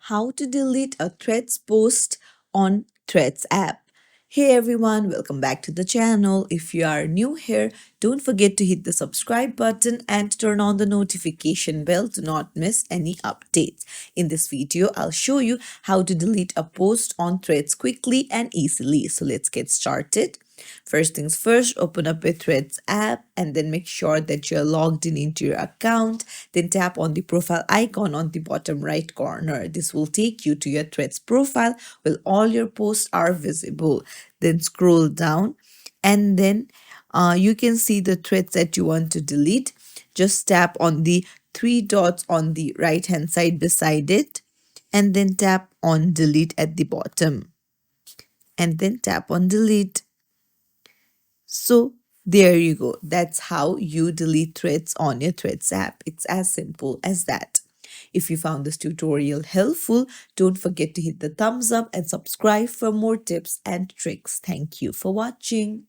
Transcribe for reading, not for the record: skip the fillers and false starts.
how to delete a Threads post on Threads app. Hey everyone, welcome back to the channel. If you are new here, don't forget to hit the subscribe button and turn on the notification bell to not miss any updates. In this video, I'll show you how to delete a post on Threads quickly and easily. So let's get started. First things first, open up a Threads app and then make sure that you're logged in into your account. Then tap on the profile icon on the bottom right corner. This will take you to your Threads profile where all your posts are visible. Then scroll down and then you can see the threads that you want to delete. Just tap on the three dots on the right hand side beside it and then tap on delete at the bottom and then tap on delete. So there you go. That's how you delete threads on your Threads app. It's as simple as that. If you found this tutorial helpful, don't forget to hit the thumbs up and subscribe for more tips and tricks. Thank you for watching.